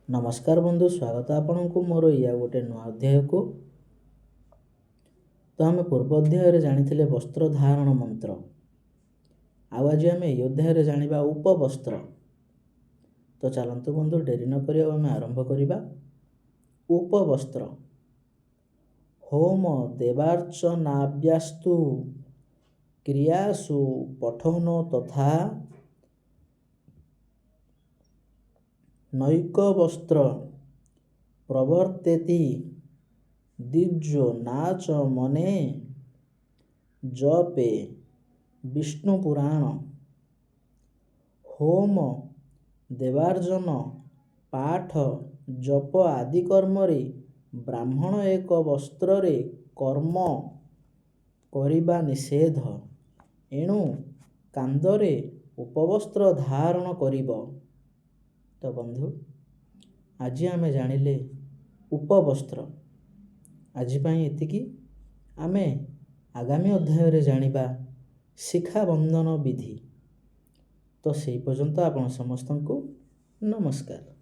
नमस्कार बंधु, स्वागत आपनku मोर या गोटे नुआ अध्याय को। तो आम पूर्व अध्याय जानी वस्त्र धारण मंत्र। आज आम ये अध्याय जाना उपवस्त्र। तो चलतु बंधु, डेरी न करी आम आरंभ करवा। उपवस्त्र होम देवार्चनाभ्यास्तु क्रियासु पठन तथा नैकवस्त्र प्रवर्तेति दिज्जो नाच मने जपे विष्णु पुराण। होम देवार्जन पाठ जप आदि कर्मरे ब्राह्मण एक वस्त्रे कर्म करिबा निषेध, एणु कांदरे उपवस्त्र धारण करिब। तो बंधु, आज आम जानिले उपवस्त्र। आज एतिकी आमे आगामी अध्याय जानिबा शिखा बंधन विधि। तो से पर्यंत आपण समस्तंकु नमस्कार।